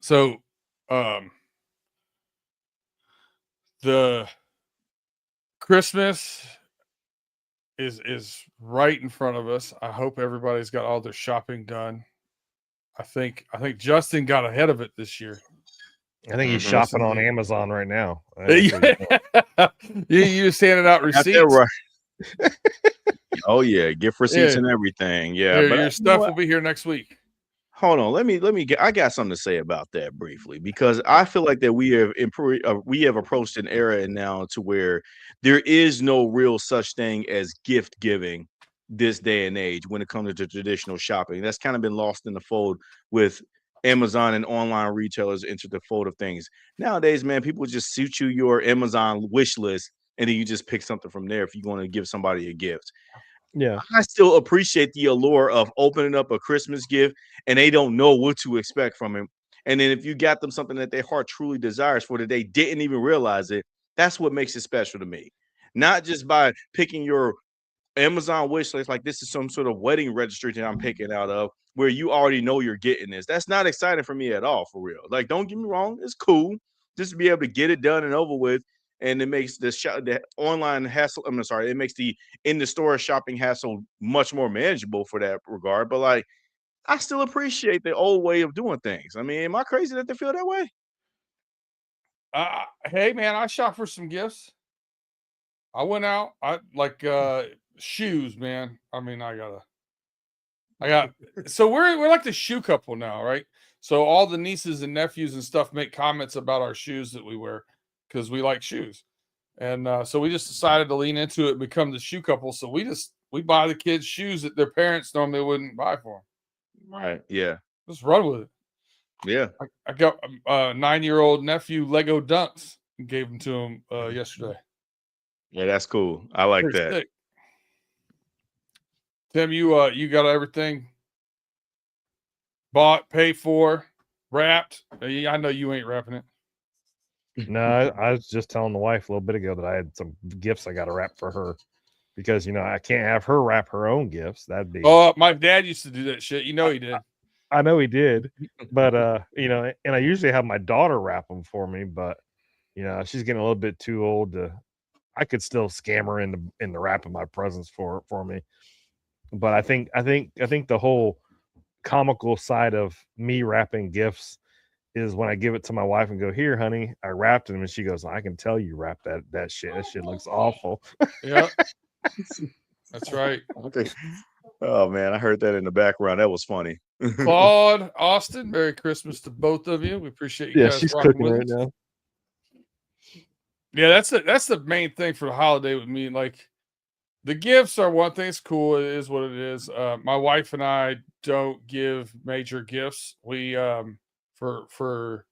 So, um, the Christmas is right in front of us. I hope everybody's got all their shopping done. I think Justin got ahead of it this year. I think he's shopping on Amazon right now. You just handing out receipts. Right. Oh yeah, gift receipts and everything. Yeah, but your stuff will be here next week. Hold on, let me get. I got something to say about that briefly because I feel like that we have approached an era now to where there is no real such thing as gift giving this day and age when it comes to traditional shopping. That's kind of been lost in the fold with Amazon and online retailers into the fold of things. Nowadays, man, people just shoot you your Amazon wish list and then you just pick something from there if you want to give somebody a gift. Yeah. I still appreciate the allure of opening up a Christmas gift and they don't know what to expect from him. And then if you got them something that their heart truly desires for that they didn't even realize it, that's what makes it special to me. Not just by picking your Amazon wish list like this is some sort of wedding registry that I'm picking out of where you already know you're getting this. That's not exciting for me at all, for real. Like, don't get me wrong, it's cool just to be able to get it done and over with. And it makes the online hassle. I'm sorry, it makes the in the store shopping hassle much more manageable for that regard. But like, I still appreciate the old way of doing things. I mean, am I crazy that they feel that way? Hey man, I shot for some gifts. I went out. I like shoes, man. I mean, I got. So we're like the shoe couple now, right? So all the nieces and nephews and stuff make comments about our shoes that we wear because we like shoes, and so we just decided to lean into it and become the shoe couple. So we buy the kids shoes that their parents normally wouldn't buy for them. Right. Yeah. Just run with it. Yeah. I got a 9-year-old nephew Lego Dunks and gave them to him yesterday. Yeah, that's cool. I like Pretty that. sick. Tim, you got everything bought, paid for, wrapped. I know you ain't wrapping it. No, I was just telling the wife a little bit ago that I had some gifts I got to wrap for her because I can't have her wrap her own gifts. That'd be. Oh, my dad used to do that shit. He did. I know he did, but and I usually have my daughter wrap them for me, but she's getting a little bit too old to. I could still scam her into wrapping my presents for me, but I think the whole comical side of me wrapping gifts is when I give it to my wife and go, "Here, honey, I wrapped them," and she goes, "I can tell you wrapped that shit. That shit looks awful." Yeah, that's right. Okay. Oh man, I heard that in the background. That was funny. Claude, Austin, Merry Christmas to both of you. We appreciate you guys. She's cooking right now. Yeah, that's the main thing for the holiday with me. Like, the gifts are one thing. It's cool. It is what it is. My wife and I don't give major gifts. We for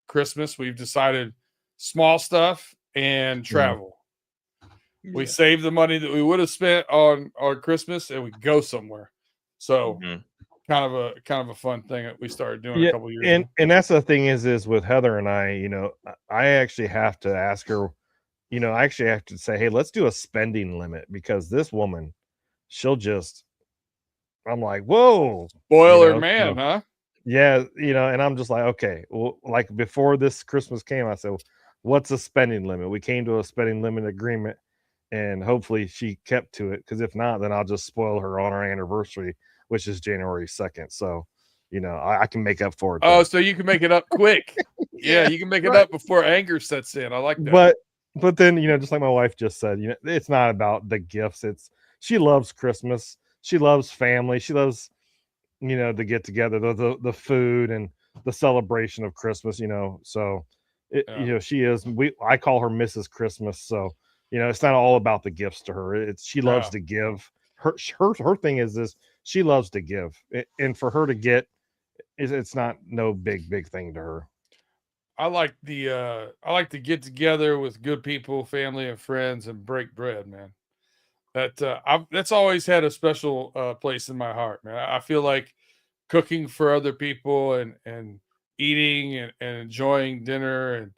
Christmas we've decided small stuff and travel. Yeah. We save the money that we would have spent on Christmas and we go somewhere. So kind of a fun thing that we started doing a couple of years ago. And that's the thing is with Heather and I, I actually have to ask her, I actually have to say, hey, let's do a spending limit because this woman, she'll just, I'm like, whoa. Spoiler man, huh? Yeah, and I'm just like, okay, well, like before this Christmas came, I said, what's a spending limit? We came to a spending limit agreement and hopefully she kept to it because if not, then I'll just spoil her on our anniversary, which is January 2nd. So, I can make up for it. Oh, so you can make it up quick. Yeah, you can make it up before anger sets in. I like that. But then, just like my wife just said, it's not about the gifts. She loves Christmas. She loves family. She loves, to get together, the food and the celebration of Christmas, so she is, I call her Mrs. Christmas. So, it's not all about the gifts to her. She loves to give. Her thing is this, she loves to give. And for her to get, it's not no big thing to her. I like to get together with good people, family and friends and break bread, man. That's always had a special place in my heart, man. I feel like cooking for other people and eating and enjoying dinner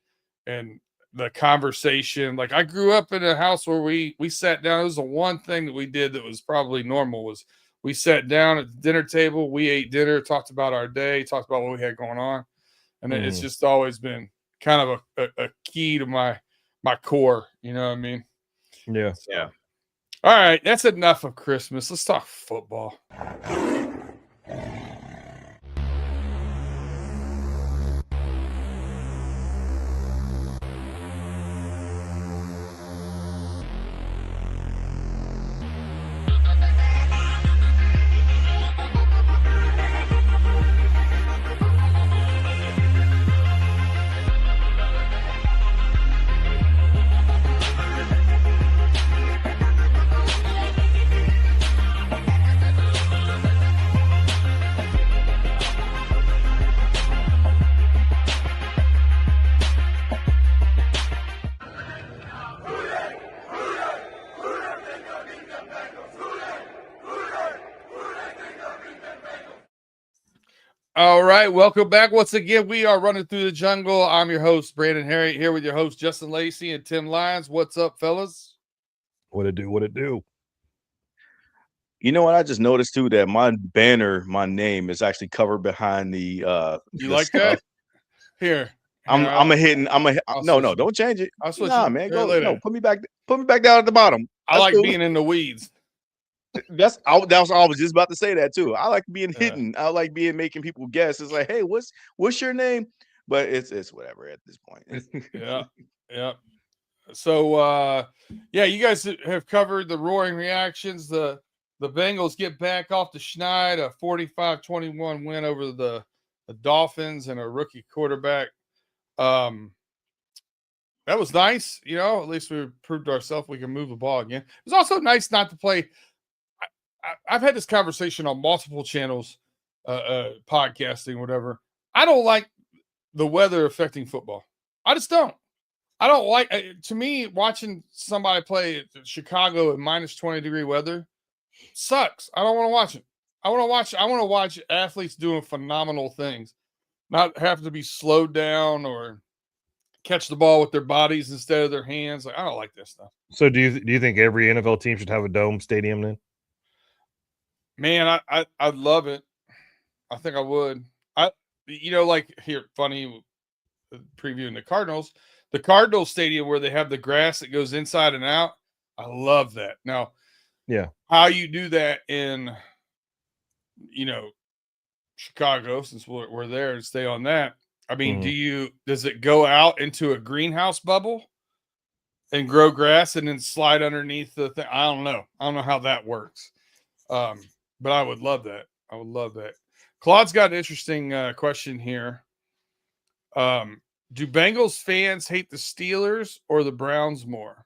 and the conversation. Like, I grew up in a house where we sat down. It was the one thing that we did that was probably normal was we sat down at the dinner table, we ate dinner, talked about our day, talked about what we had going on. and it's just always been kind of a key to my core. You know what I mean? Yeah. So, yeah. All right, that's enough of Christmas. Let's talk football. All right, welcome back once again. We are running through the jungle. I'm your host, Brandon Herriott, here with your host, Justin Lacey and Tim Lyons. What's up, fellas? What it do? What it do? You know what? I just noticed too that my banner, my name is actually covered behind the. You the like stuff. that? Here, I'm a hitting. No, switch don't change it. I'll switch Nah, it man, here go. later. No, put me back down at the bottom. I like being in the weeds. That's I was just about to say that too. I like being hidden. I like making people guess. It's like, hey, what's your name? But it's whatever at this point. Yeah. So yeah, you guys have covered the roaring reactions. The Bengals get back off the schneid, a 45-21 win over the Dolphins and a rookie quarterback. That was nice, you know. At least we proved to ourselves we can move the ball again. It was also nice not to play. I've had this conversation on multiple channels, podcasting, whatever. I don't like the weather affecting football. I just don't. I don't like. To me, watching somebody play at Chicago in minus 20-degree weather sucks. I don't want to watch it. I want to watch athletes doing phenomenal things, not having to be slowed down or catch the ball with their bodies instead of their hands. Like, I don't like this stuff. So do you think every NFL team should have a dome stadium then? Man, I'd love it. I think I would. Like here, funny previewing the Cardinals stadium where they have the grass that goes inside and out. I love that. Now, yeah, how you do that in, Chicago, since we're there and stay on that. I mean, does it go out into a greenhouse bubble and grow grass and then slide underneath the thing? I don't know. I don't know how that works. But I would love that. I would love that. Claude's got an interesting question here. Do Bengals fans hate the Steelers or the Browns more?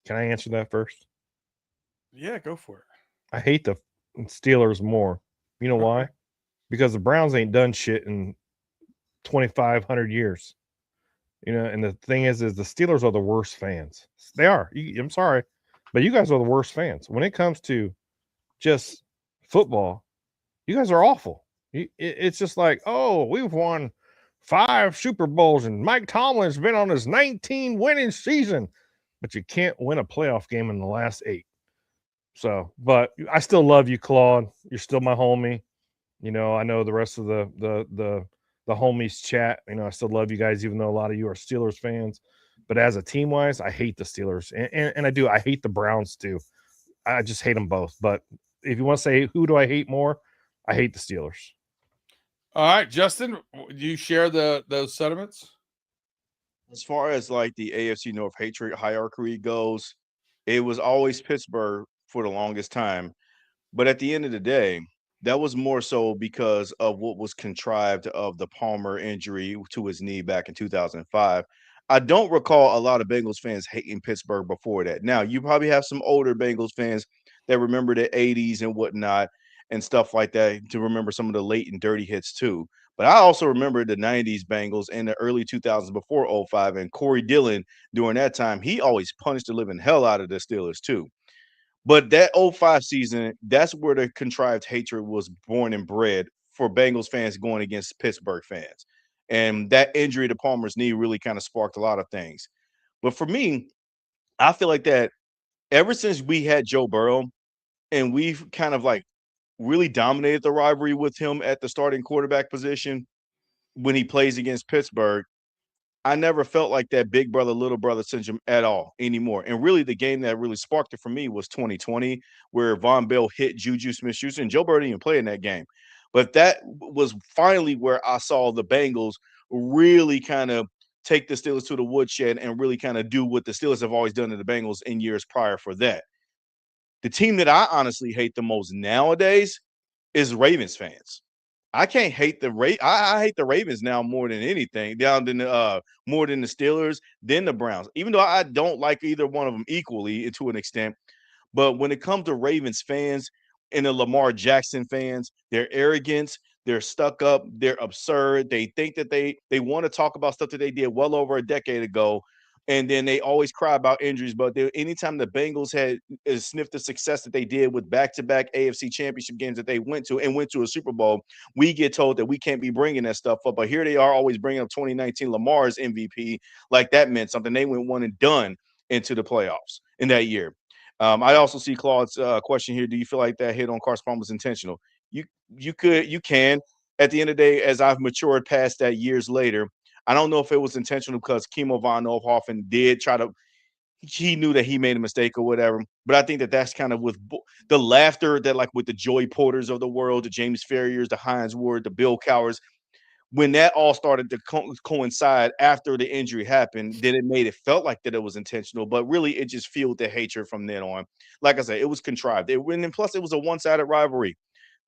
Can I answer that first? Yeah, go for it. I hate the Steelers more. You know why? Because the Browns ain't done shit in 2,500 years. And the thing is the Steelers are the worst fans. They are. I'm sorry, but you guys are the worst fans. When it comes to just football, you guys are awful. It's just like, oh, we've won 5 Super Bowls and Mike Tomlin's been on his 19 winning season, but you can't win a playoff game in the last 8. So, but I still love you, Claude. You're still my homie. I know the rest of the homies chat. I still love you guys, even though a lot of you are Steelers fans. But as a team wise, I hate the Steelers, and I hate the Browns too. I just hate them both. But if you want to say who do I hate more, I hate the Steelers. All right, Justin, do you share those sentiments? As far as like the AFC North hatred hierarchy goes, it was always Pittsburgh for the longest time. But at the end of the day, that was more so because of what was contrived of the Palmer injury to his knee back in 2005. I don't recall a lot of Bengals fans hating Pittsburgh before that. Now, you probably have some older Bengals fans that remember the 80s and whatnot and stuff like that to remember some of the late and dirty hits too. But I also remember the 90s Bengals and the early 2000s before 05 and Corey Dillon during that time. He always punished the living hell out of the Steelers too. But that 05 season, that's where the contrived hatred was born and bred for Bengals fans going against Pittsburgh fans. And that injury to Palmer's knee really kind of sparked a lot of things. But for me, I feel like that ever since we had Joe Burrow and we've kind of like really dominated the rivalry with him at the starting quarterback position, when he plays against Pittsburgh, I never felt like that big brother, little brother syndrome at all anymore. And really, the game that really sparked it for me was 2020, where Von Bell hit Juju Smith-Schuster, and Joe Burrow didn't even play in that game. But that was finally where I saw the Bengals really kind of take the Steelers to the woodshed and really kind of do what the Steelers have always done to the Bengals in years prior for that. The team that I honestly hate the most nowadays is Ravens fans. I can't hate I hate the Ravens now more than anything, down than more than the Steelers, then the Browns. Even though I don't like either one of them equally to an extent, but when it comes to Ravens fans and the Lamar Jackson fans, their arrogance, they're stuck up, they're absurd. They think that they want to talk about stuff that they did well over a decade ago. And then they always cry about injuries. But anytime the Bengals had sniffed the success that they did with back-to-back AFC championship games that they went to and went to a Super Bowl, we get told that we can't be bringing that stuff up. But here they are always bringing up 2019 Lamar's MVP like that meant something. They went one and done into the playoffs in that year. I also see Claude's question here. Do you feel like that hit on Carson Palmer was intentional? You can. At the end of the day, as I've matured past that years later, I don't know if it was intentional because Kimo von Oelhoffen did try to. He knew that he made a mistake or whatever, but I think that that's kind of with the laughter that, like with the Joey Porters of the world, the James Ferriers, the Hines Ward, the Bill Cowers, when that all started to coincide after the injury happened, then it made it felt like that it was intentional, but really it just fueled the hatred from then on. Like I said, it was contrived. And plus it was a one-sided rivalry.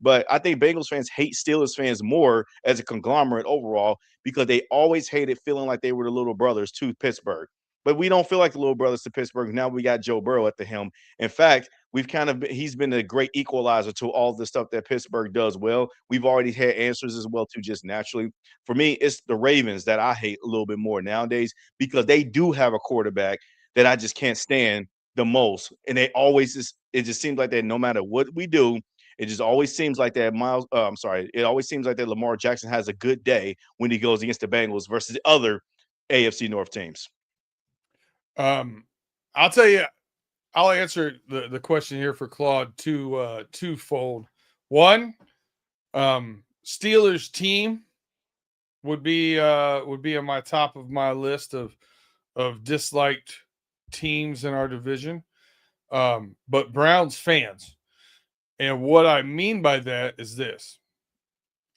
But I think Bengals fans hate Steelers fans more as a conglomerate overall because they always hated feeling like they were the little brothers to Pittsburgh. But we don't feel like the little brothers to Pittsburgh. Now we got Joe Burrow at the helm. In fact, he's been a great equalizer to all the stuff that Pittsburgh does well. We've already had answers as well too, just naturally. For me, it's the Ravens that I hate a little bit more nowadays because they do have a quarterback that I just can't stand the most. And it just seems like that no matter what we do, it just always seems like that it always seems like that Lamar Jackson has a good day when he goes against the Bengals versus the other AFC North teams. I'll tell you, I'll answer the question here for Claude twofold. One, Steelers team would be on my top of my list of disliked teams in our division. But Browns fans. And what I mean by that is this.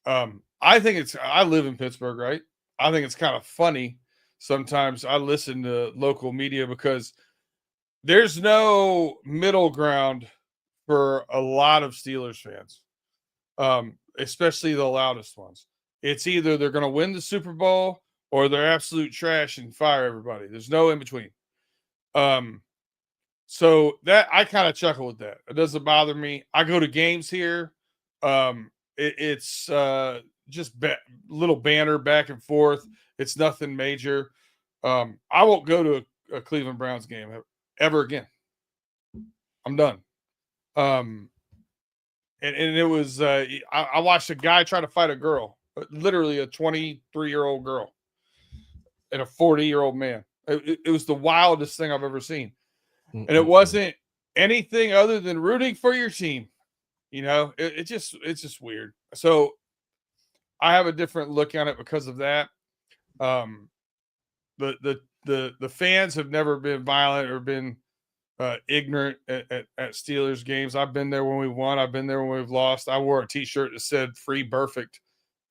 I live in Pittsburgh, right? I think it's kind of funny. Sometimes I listen to local media because there's no middle ground for a lot of Steelers fans, especially the loudest ones. It's either they're going to win the Super Bowl or they're absolute trash and fire everybody. There's no in between. So that I kind of chuckle with that. It doesn't bother me. I go to games here. It's just little banter back and forth. It's nothing major. I won't go to a Cleveland Browns game ever again. I'm done. And it was I watched a guy try to fight a girl, literally a 23-year-old girl, and a 40-year-old man. It was the wildest thing I've ever seen. And it wasn't anything other than rooting for your team. You know, it's just weird. So I have a different look on it because of that. The fans have never been violent or been ignorant at Steelers games. I've been there when we won. I've been there when we've lost. I wore a T-shirt that said "Free Perfect"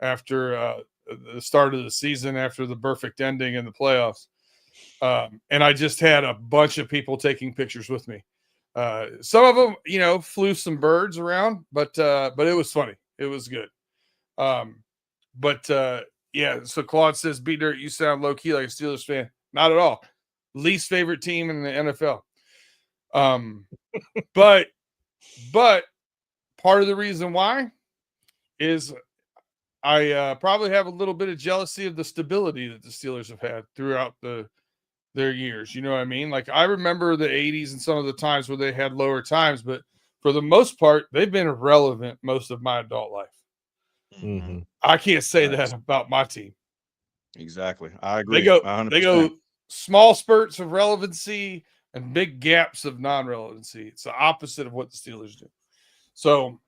after the start of the season, after the perfect ending in the playoffs. And I just had a bunch of people taking pictures with me. Some of them, flew some birds around, but it was funny. It was good. Yeah. So Claude says, "B Dirt, you sound low key like a Steelers fan." Not at all. Least favorite team in the NFL. But part of the reason why is I probably have a little bit of jealousy of the stability that the Steelers have had throughout their years. You know what I mean? Like I remember the 80s and some of the times where they had lower times, but for the most part, they've been irrelevant most of my adult life. Mm-hmm. I can't say that about my team. Exactly. I agree. They 100%. go small spurts of relevancy and big gaps of non-relevancy. It's the opposite of what the Steelers do. So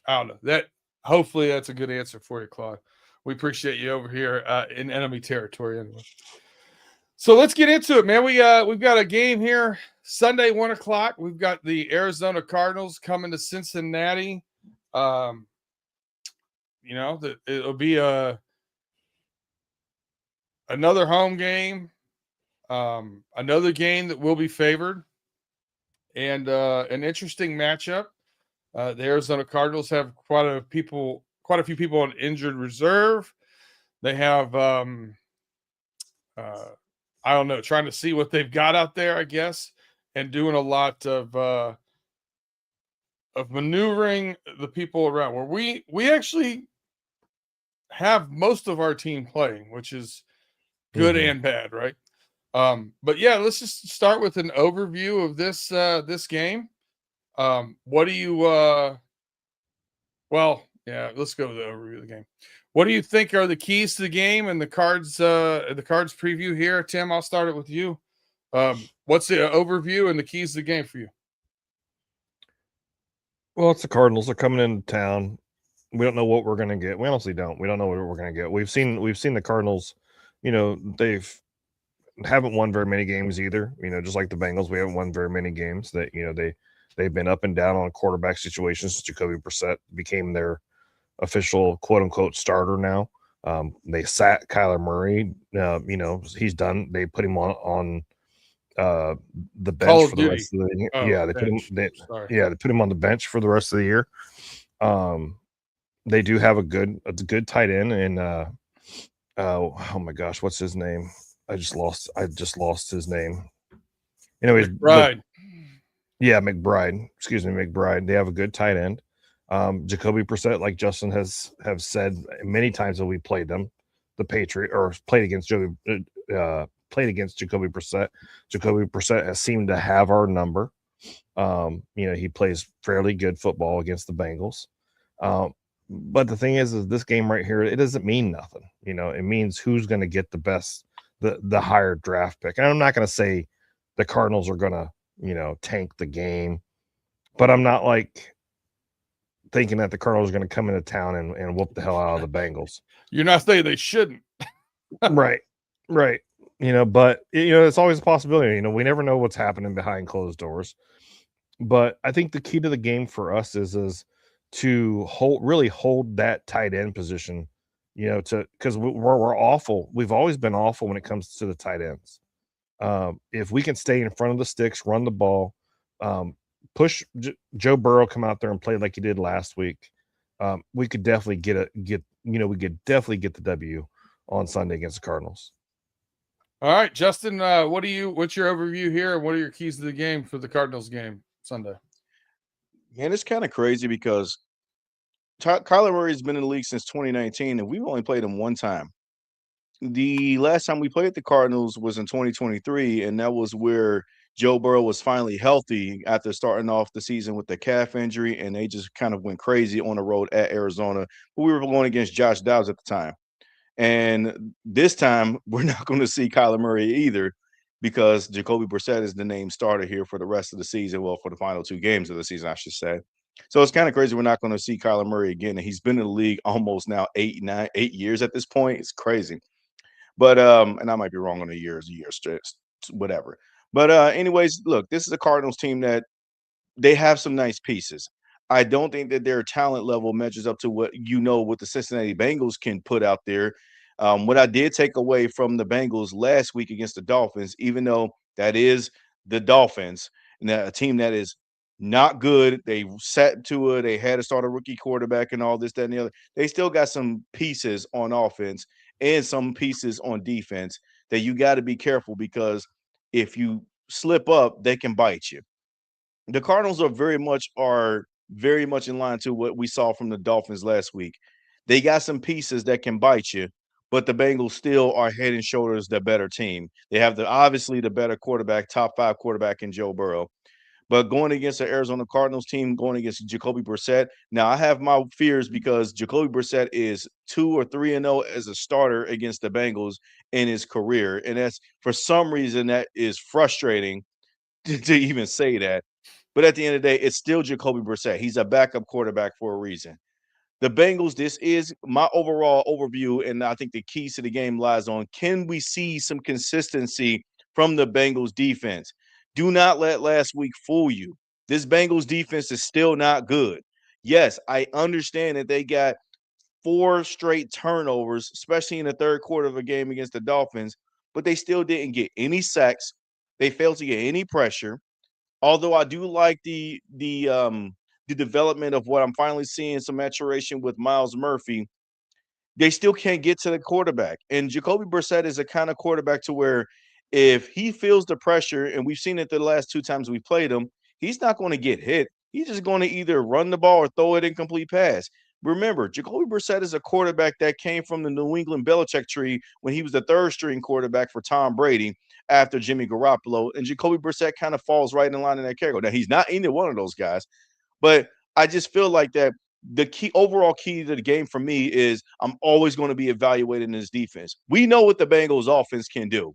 I don't know that Hopefully that's a good answer for you, Claude. We appreciate you over here in enemy territory anyway. So let's get into it, man. We've got a game here Sunday, 1:00. We've got the Arizona Cardinals coming to Cincinnati. It'll be another home game, another game that will be favored, and an interesting matchup. The Arizona Cardinals have quite a few people on injured reserve. They have I don't know, trying to see what they've got out there, I guess, and doing a lot of maneuvering the people around. Where we actually have most of our team playing, which is good and bad, right? But yeah, let's just start with an overview of this game. What do you let's go with the overview of the game. What do you think are the keys to the game and the cards preview here? Tim, I'll start it with you. What's the overview and the keys to the game for you? Well, it's the Cardinals. They're coming into town. We don't know what we're going to get. We honestly don't. We don't know what we're going to get. We've seen the Cardinals. Haven't won very many games either. Just like the Bengals, we haven't won very many games. That they've been up and down on quarterback situations. Jacoby Brissett became their official quote unquote starter now. They sat Kyler Murray. He's done. They put him on the bench for the rest of the year. They put him on the bench for the rest of the year. They do have a good tight end, and oh my gosh, what's his name? I just lost his name. Anyways, McBride. McBride. Excuse me, McBride. They have a good tight end. Jacoby Brissett, like Justin have said many times that we played them, the Patriot or played against Jacoby Brissett. Jacoby Brissett has seemed to have our number. He plays fairly good football against the Bengals. But the thing is this game right here, it doesn't mean nothing. It means who's going to get the higher draft pick. And I'm not going to say the Cardinals are going to, tank the game, but I'm not like thinking that the Cardinals are going to come into town and whoop the hell out of the Bengals. You're not saying they shouldn't. Right. But it's always a possibility. We never know what's happening behind closed doors. But I think the key to the game for us is to hold that tight end position, because we're awful. We've always been awful when it comes to the tight ends. If we can stay in front of the sticks, run the ball, push Joe Burrow, come out there and play like he did last week, we could definitely get the W on Sunday against the Cardinals. All right, Justin, what's your overview here, and what are your keys to the game for the Cardinals game Sunday? Man, it's kind of crazy because Kyler Murray's been in the league since 2019, and we've only played him one time. The last time we played the Cardinals was in 2023, and that was where Joe Burrow was finally healthy after starting off the season with the calf injury, and they just kind of went crazy on the road at Arizona. But we were going against Josh Dobbs at the time. And this time, we're not going to see Kyler Murray either, because Jacoby Brissett is the named starter here for the rest of the season. Well, for the final 2 games of the season, I should say. So it's kind of crazy we're not going to see Kyler Murray again. And he's been in the league almost now 8 years at this point. It's crazy. But and I might be wrong on the years, whatever. But anyways, look, this is a Cardinals team that they have some nice pieces. I don't think that their talent level measures up to what the Cincinnati Bengals can put out there. What I did take away from the Bengals last week against the Dolphins, even though that is the Dolphins, and a team that is not good, they sat to it, they had to start a rookie quarterback and all this, that, and the other. They still got some pieces on offense and some pieces on defense that you got to be careful, because if you slip up, they can bite you. The Cardinals are very much in line to what we saw from the Dolphins last week. They got some pieces that can bite you, but the Bengals still are head and shoulders the better team. They have obviously the better quarterback, top 5 quarterback in Joe Burrow. But going against the Arizona Cardinals team, going against Jacoby Brissett, now I have my fears because Jacoby Brissett is 2 or 3-0 as a starter against the Bengals in his career, and that's, for some reason, that is frustrating to even say that. But at the end of the day, it's still Jacoby Brissett. He's a backup quarterback for a reason. The Bengals, this is my overall overview, and I think the keys to the game lies on, can we see some consistency from the Bengals defense? Do not let last week fool you. This Bengals defense is still not good. Yes, I understand that they got 4 straight turnovers, especially in the third quarter of a game against the Dolphins, but they still didn't get any sacks. They failed to get any pressure. Although I do like the development of what I'm finally seeing, some maturation with Miles Murphy, they still can't get to the quarterback. And Jacoby Brissett is a kind of quarterback to where if he feels the pressure, and we've seen it the last 2 times we played him, he's not going to get hit. He's just going to either run the ball or throw it incomplete pass. Remember, Jacoby Brissett is a quarterback that came from the New England Belichick tree when he was the third string quarterback for Tom Brady after Jimmy Garoppolo. And Jacoby Brissett kind of falls right in line in that category. Now, he's not either one of those guys, but I just feel like that the overall key to the game for me is I'm always going to be evaluating this defense. We know what the Bengals offense can do.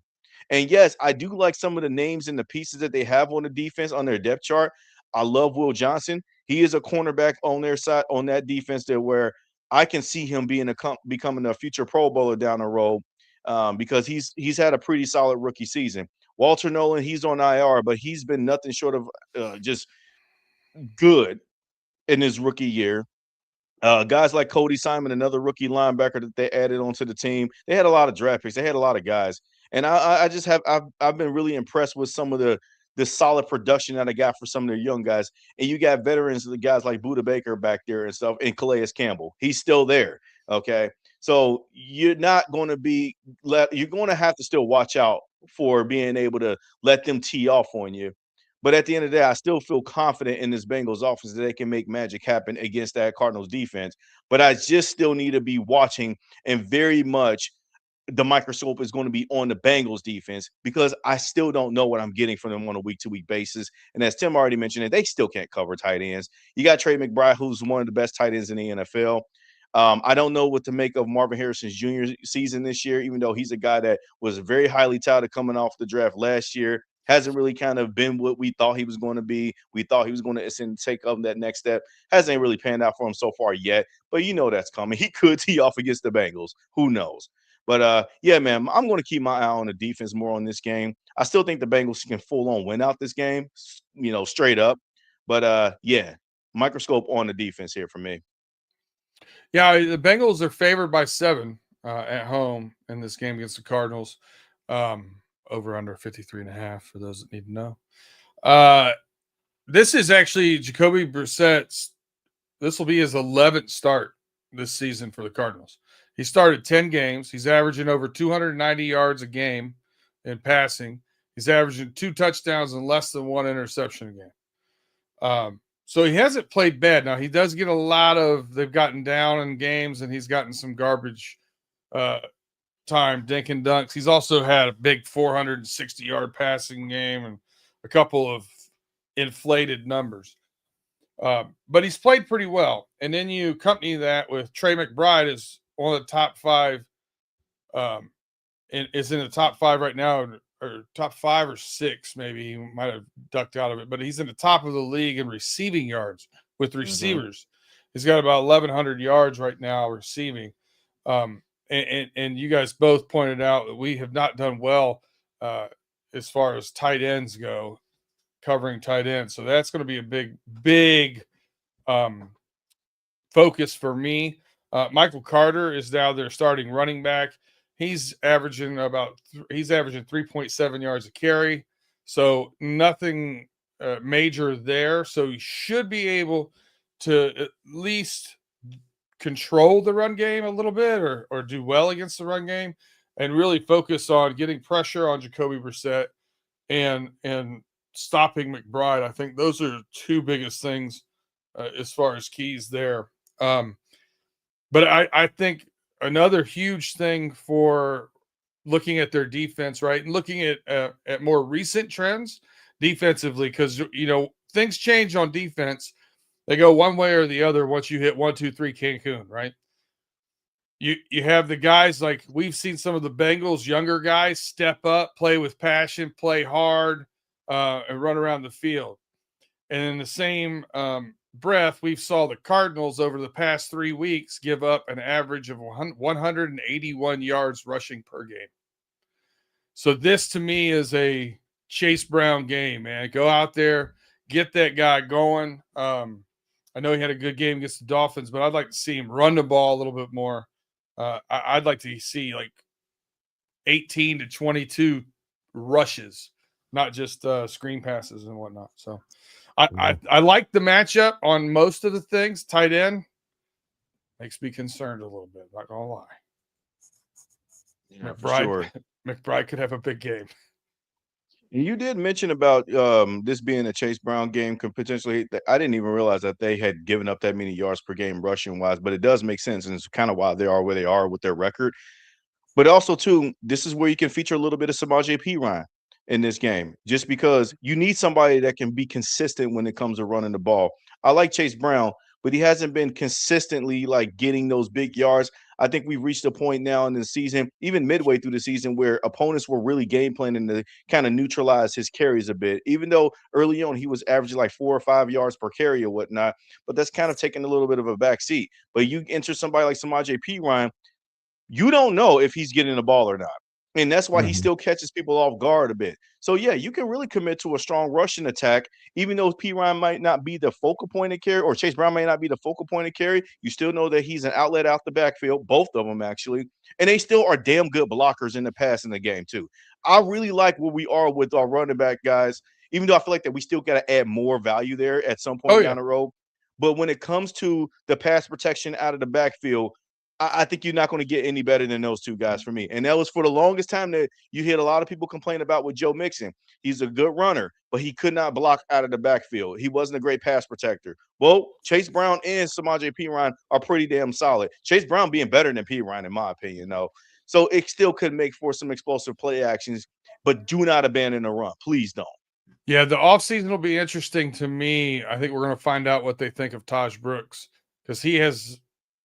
And yes, I do like some of the names and the pieces that they have on the defense on their depth chart. I love Will Johnson. He is a cornerback on their side on that defense there where I can see him becoming a future Pro Bowler down the road because he's had a pretty solid rookie season. Walter Nolan, he's on IR, but he's been nothing short of just good in his rookie year. Guys like Cody Simon, another rookie linebacker that they added onto the team. They had a lot of draft picks. They had a lot of guys, and I just have I've been really impressed with some of the solid production that I got for some of their young guys. And you got veterans, the guys like Budda Baker back there and stuff, and Calais Campbell. He's still there. Okay, so you're not going to be you're going to have to still watch out for being able to let them tee off on you. But at the end of the day, I still feel confident in this Bengals offense that they can make magic happen against that Cardinals defense. But I just still need to be watching, and very much the microscope is going to be on the Bengals defense because I still don't know what I'm getting from them on a week-to-week basis. And as Tim already mentioned, they still can't cover tight ends. You got Trey McBride, who's one of the best tight ends in the NFL. I don't know what to make of Marvin Harrison's junior season this year, even though he's a guy that was very highly touted coming off the draft last year. Hasn't really kind of been what we thought he was going to be. We thought he was going to take up that next step. Hasn't really panned out for him so far yet, but you know that's coming. He could tee off against the Bengals. Who knows? But yeah, man, I'm going to keep my eye on the defense more on this game. I still think the Bengals can full on win out this game, straight up. But yeah, microscope on the defense here for me. Yeah, the Bengals are favored by 7 at home in this game against the Cardinals. Over under 53.5 for those that need to know. This is actually Jacoby Brissett's. This will be his 11th start this season for the Cardinals. He started 10 games. He's averaging over 290 yards a game in passing. He's averaging 2 touchdowns and less than 1 interception a game. So he hasn't played bad. Now, he does get a lot of – they've gotten down in games, and he's gotten some garbage time, dink and dunks. He's also had a big 460-yard passing game and a couple of inflated numbers. But he's played pretty well. And then you accompany that with Trey McBride is one of the top 5 is in the top 5 right now, or top 5 or 6 maybe. He might have ducked out of it, but he's in the top of the league in receiving yards with receivers. Mm-hmm. He's got about 1,100 yards right now receiving. And you guys both pointed out that we have not done well as far as tight ends go, covering tight ends. So that's going to be a big focus for me. Michael Carter is now their starting running back. He's averaging 3.7 yards a carry. So nothing major there. So he should be able to at least control the run game a little bit or do well against the run game and really focus on getting pressure on Jacoby Brissett and stopping McBride. I think those are 2 biggest things as far as keys there. But I think another huge thing for looking at their defense, right, and looking at more recent trends defensively, because, things change on defense. They go one way or the other once you hit 1, 2, 3 Cancun, right? You have the guys like we've seen some of the Bengals, younger guys step up, play with passion, play hard, and run around the field. And then the same breath, we've saw the Cardinals over the past 3 weeks give up an average of 181 yards rushing per game. So this to me is a Chase Brown game, man. Go out there, get that guy going. I know he had a good game against the Dolphins, but I'd like to see him run the ball a little bit more. I'd like to see like 18 to 22 rushes, not just screen passes and whatnot. So I like the matchup on most of the things. Tight end makes me concerned a little bit, not gonna lie. Yeah, for sure. McBride could have a big game. You did mention about this being a Chase Brown game could potentially. I didn't even realize that they had given up that many yards per game rushing wise, but it does make sense, and it's kind of why they are where they are with their record. But also, too, this is where you can feature a little bit of Samaje Perine in this game, just because you need somebody that can be consistent when it comes to running the ball. I like Chase Brown, but he hasn't been consistently like getting those big yards. I think we've reached a point now in the season, even midway through the season, where opponents were really game planning to kind of neutralize his carries a bit. Even though early on he was averaging like 4 or 5 yards per carry or whatnot, but that's kind of taking a little bit of a back seat. But you enter somebody like Samaje Perine, you don't know if he's getting the ball or not. And that's why he still catches people off guard a bit. So, yeah, you can really commit to a strong rushing attack, even though Perine might not be the focal point of carry, or Chase Brown may not be the focal point of carry. You still know that he's an outlet out the backfield, both of them actually. And they still are damn good blockers in the pass in the game, too. I really like where we are with our running back guys, even though I feel like that we still got to add more value there at some point down the road. But when it comes to the pass protection out of the backfield, I think you're not going to get any better than those two guys for me. And that was for the longest time that you heard a lot of people complain about with Joe Mixon. He's a good runner, but he could not block out of the backfield. He wasn't a great pass protector. Well, Chase Brown and Samaje Perine are pretty damn solid. Chase Brown being better than Perine, in my opinion, though. So it still could make for some explosive play actions, but do not abandon the run. Please don't. Yeah, the offseason will be interesting to me. I think we're going to find out what they think of Taj Brooks, because he has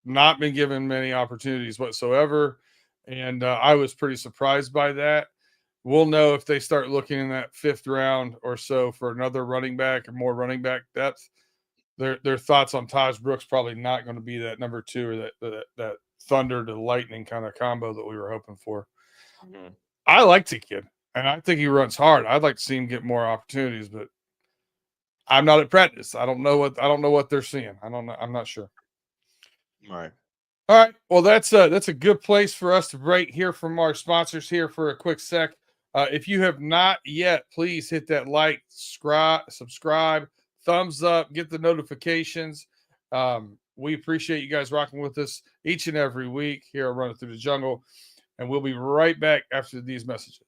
not been given many opportunities whatsoever. And I was pretty surprised by that. We'll know if they start looking in that 5th round or so for another running back or more running back depth. Their thoughts on Taj Brooks probably not going to be that number 2 or that thunder to lightning kind of combo that we were hoping for. Mm-hmm. I like the kid, and I think he runs hard. I'd like to see him get more opportunities, but I'm not at practice. I don't know what they're seeing. I don't know. I'm not sure. All right. All right. Well, that's a good place for us to break, hear from our sponsors here for a quick sec. If you have not yet, please hit that like, subscribe, thumbs up, get the notifications. We appreciate you guys rocking with us each and every week here on Running Through the Jungle. And we'll be right back after these messages.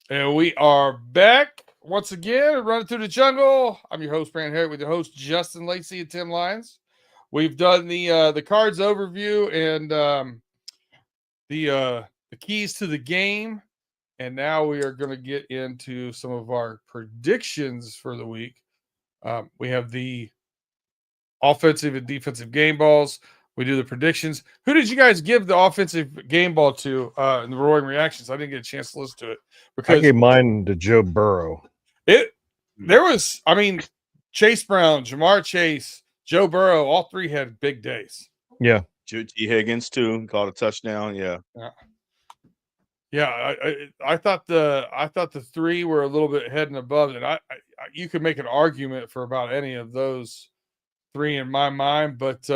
And we are back once again, Running Through the Jungle. I'm your host, Brandon Herriott, with your host, Justin, Lacey, and Tim Lyons. We've done the cards overview and the keys to the game. And now we are going to get into some of our predictions for the week. We have the offensive and defensive game balls. We do the predictions. Who did you guys give the offensive game ball to in the roaring reactions? I didn't get a chance to listen to it because I gave mine to Joe Burrow. There was, Chase Brown, Jamar Chase, Joe Burrow, all 3 had big days. Yeah. T. Higgins too caught a touchdown. Yeah. I thought the 3 were a little bit head and above it. I you could make an argument for about any of those 3 in my mind, but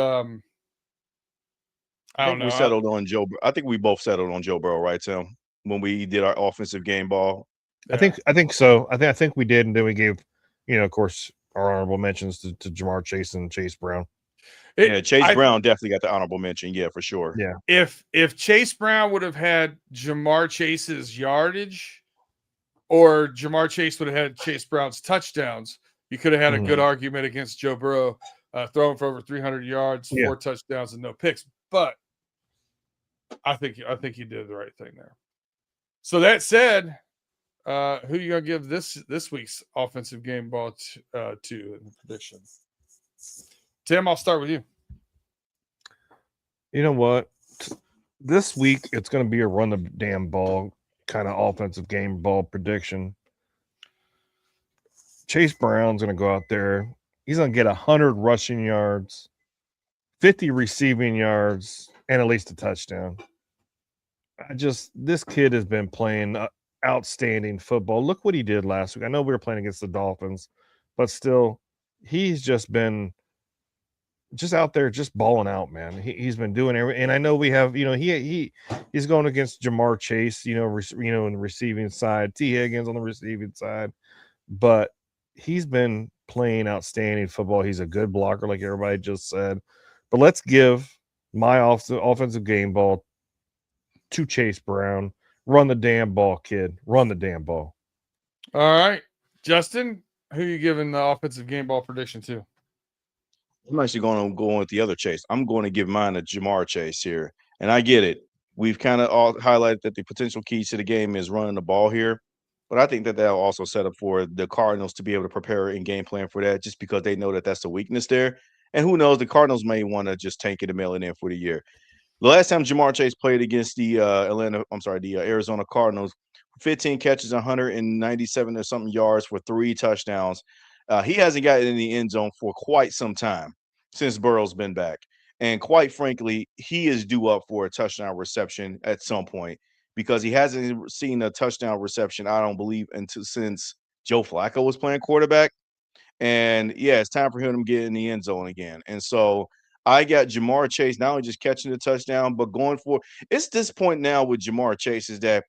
I don't know. We settled on Joe. I think we both settled on Joe Burrow, right, Tim? When we did our offensive game ball. Yeah. I think so. I think we did, and then we gave, of course, our honorable mentions to Jamar Chase and Chase Brown. Chase Brown definitely got the honorable mention. Yeah, for sure. Yeah. If Chase Brown would have had Jamar Chase's yardage, or Jamar Chase would have had Chase Brown's touchdowns, you could have had a good argument against Joe Burrow throwing for over 300 yards, 4 touchdowns, and no picks. But I think you did the right thing there. So that said, who are you gonna give this week's offensive game ball to in the prediction? Tim, I'll start with you. You know what? This week it's going to be a run the damn ball kind of offensive game ball prediction. Chase Brown's going to go out there. He's going to get 100 rushing yards, 50 receiving yards, and at least a touchdown. This kid has been playing outstanding football. Look what he did last week. I know we were playing against the Dolphins, but still, he's just been just out there, just balling out, man. He's been doing everything. And I know we have, he's going against Jamar Chase, in the receiving side, T. Higgins on the receiving side, but he's been playing outstanding football. He's a good blocker, like everybody just said. But let's give my offensive game ball to Chase Brown. Run the damn ball, kid. Run the damn ball. All right. Justin, who are you giving the offensive game ball prediction to? I'm actually going to go with the other Chase. I'm going to give mine a Jamar Chase here. And I get it. We've kind of all highlighted that the potential keys to the game is running the ball here. But I think that that'll also set up for the Cardinals to be able to prepare and game plan for that, just because they know that that's the weakness there. And who knows, the Cardinals may want to just tank it and mail it in for the year. The last time Jamar Chase played against the Arizona Cardinals, 15 catches, 197 or something yards for 3 touchdowns. He hasn't gotten in the end zone for quite some time since Burrow's been back. And quite frankly, he is due up for a touchdown reception at some point, because he hasn't seen a touchdown reception, I don't believe, since Joe Flacco was playing quarterback. And yeah, it's time for him to get in the end zone again. And so I got Jamar Chase not only just catching the touchdown, but going for it's this point now with Jamar Chase is that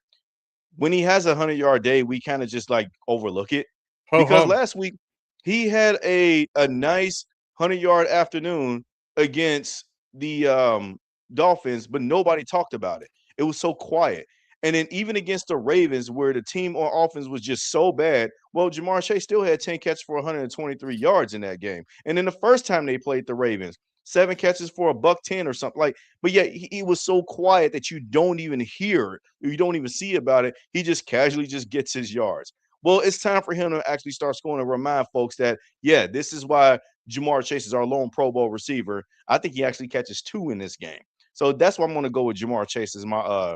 when he has a 100-yard day, we kind of just like overlook it. Because last week he had a nice 100-yard afternoon against the Dolphins, but nobody talked about it. It was so quiet. And then even against the Ravens, where the team on offense was just so bad, well, Jamar Chase still had 10 catches for 123 yards in that game. And then the first time they played the Ravens, 7 catches for $110 or something like. But yet he was so quiet that you don't even hear, or you don't even see about it. He just casually just gets his yards. Well, it's time for him to actually start scoring and remind folks that, yeah, this is why Jamar Chase is our lone Pro Bowl receiver. I think he actually catches 2 in this game. So that's why I'm going to go with Jamar Chase as my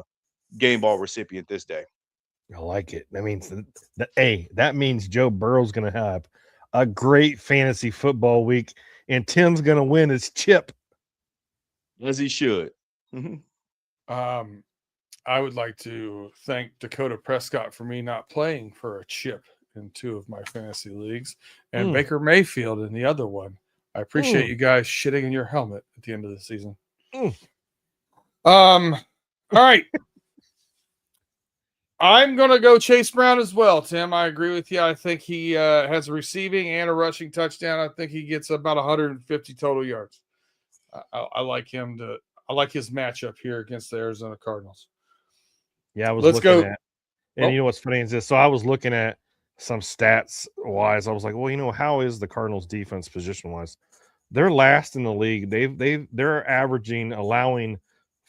game ball recipient this day. I like it. That means that means Joe Burrow's going to have a great fantasy football week, and Tim's going to win his chip, as he should. I would like to thank Dakota Prescott for me not playing for a chip in 2 of my fantasy leagues, and Baker Mayfield in the other one. I appreciate you guys shitting in your helmet at the end of the season. All right. I'm going to go Chase Brown as well, Tim. I agree with you. I think he has a receiving and a rushing touchdown. I think he gets about 150 total yards. I like him I like his matchup here against the Arizona Cardinals. Yeah, I was looking at, and you know what's funny is this. So I was looking at some stats wise. I was like, well, how is the Cardinals defense position wise? They're last in the league. They're allowing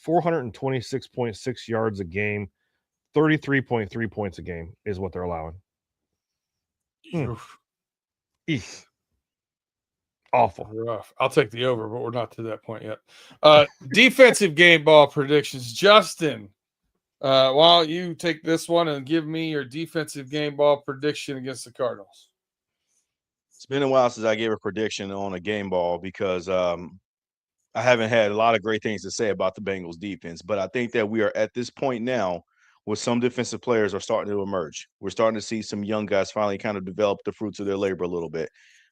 426.6 yards a game. 33.3 points a game is what they're allowing. Awful. Rough. I'll take the over, but we're not to that point yet. Defensive game ball predictions. Justin, why don't you take this one and give me your defensive game ball prediction against the Cardinals? It's been a while since I gave a prediction on a game ball because I haven't had a lot of great things to say about the Bengals defense. But I think that we are at this point now where some defensive players are starting to emerge. We're starting to see some young guys finally kind of develop the fruits of their labor a little bit.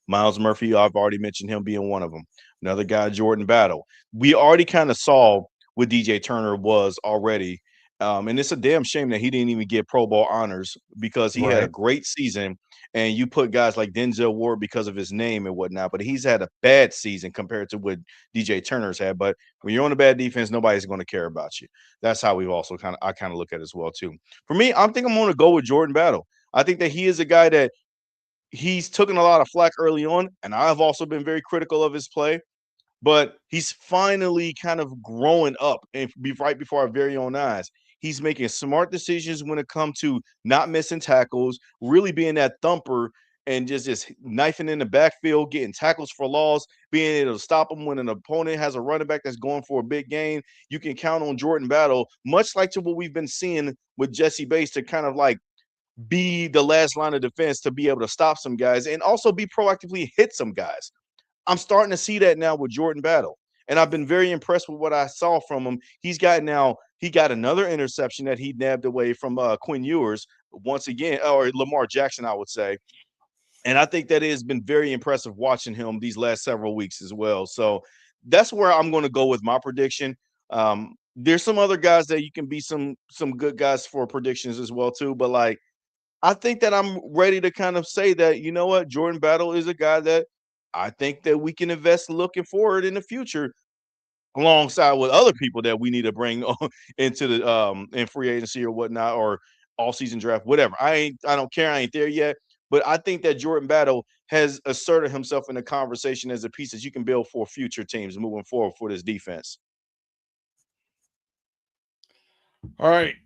Miles Murphy, I've already mentioned him being one of them. Another guy, Jordan Battle. We already kind of saw what DJ Turner was already. And it's a damn shame that he didn't even get Pro Bowl honors because he had a great season. And you put guys like Denzel Ward because of his name and whatnot, but he's had a bad season compared to what DJ Turner's had. But when you're on a bad defense, nobody's going to care about you. That's how we've also I kind of look at it as well too. For me, I think I'm going to go with Jordan Battle. I think that he is a guy that he's taken a lot of flack early on, and I've also been very critical of his play. But he's finally kind of growing up and right before our very own eyes. He's making smart decisions when it comes to not missing tackles, really being that thumper and just knifing in the backfield, getting tackles for loss, being able to stop them when an opponent has a running back that's going for a big gain. You can count on Jordan Battle, much like to what we've been seeing with Jesse Bates, to kind of like be the last line of defense to be able to stop some guys and also be proactively hit some guys. I'm starting to see that now with Jordan Battle. And I've been very impressed with what I saw from him. He got another interception that he nabbed away from Quinn Ewers once again, or Lamar Jackson, I would say. And I think that it has been very impressive watching him these last several weeks as well. So that's where I'm going to go with my prediction. There's some other guys that you can be some good guys for predictions as well too. But like, I think that I'm ready to kind of say that, you know what, Jordan Battle is a guy that I think that we can invest looking forward in the future, alongside with other people that we need to bring on into the in free agency or whatnot, or all season draft, whatever. I don't care. I ain't there yet. But I think that Jordan Battle has asserted himself in the conversation as a piece that you can build for future teams moving forward for this defense. All right.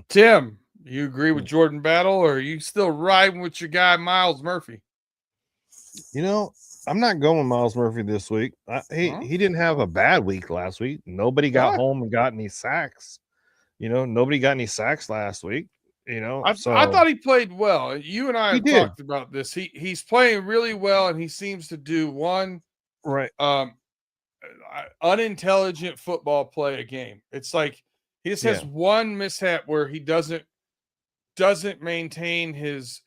Tim, you agree with Jordan Battle, or are you still riding with your guy Miles Murphy? You know, I'm not going with Miles Murphy this week. He didn't have a bad week last week. Nobody got home and got any sacks. You know, nobody got any sacks last week. You know, I thought he played well. You and I have talked about this. He's playing really well, and he seems to do one unintelligent football play a game. It's like he just has one mishap where he doesn't maintain his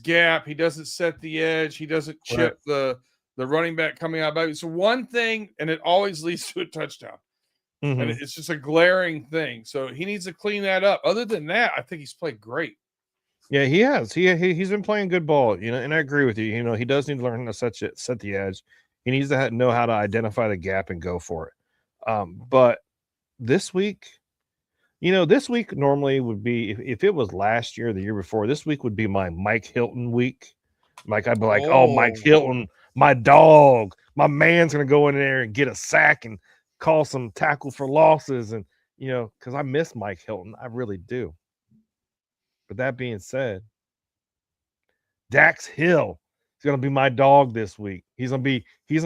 gap. He doesn't set the edge. He doesn't chip the running back coming out of it. It's one thing, and it always leads to a touchdown. Mm-hmm. And it's just a glaring thing. So he needs to clean that up. Other than that, I think he's played great. Yeah, he has. He's been playing good ball, you know, and I agree with you. You know, he does need to learn how to set the edge. He needs to know how to identify the gap and go for it. But this week, you know, this week normally would be, if it was last year or the year before, this week would be my Mike Hilton week. Like, I'd be like, oh, Mike Hilton, my dog, my man's going to go in there and get a sack and call some tackle for losses. And, you know, because I miss Mike Hilton. I really do. But that being said, Dax Hill is going to be my dog this week. He's going to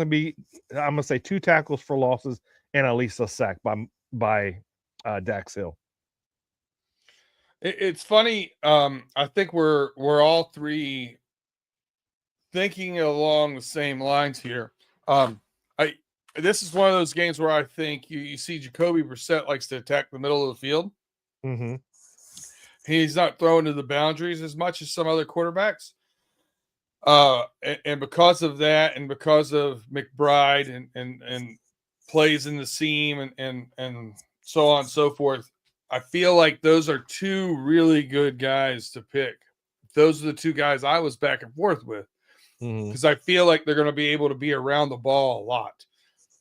be, I'm going to say 2 tackles for losses and at least a sack by Dax Hill. It's funny. I think we're all three thinking along the same lines here. This is one of those games where I think you see Jacoby Brissett likes to attack the middle of the field. Mm-hmm. He's not throwing to the boundaries as much as some other quarterbacks. And because of that, and because of McBride and plays in the seam and so on and so forth, I feel like those are 2 really good guys to pick. Those are the 2 guys I was back and forth with, because I feel like they're going to be able to be around the ball a lot.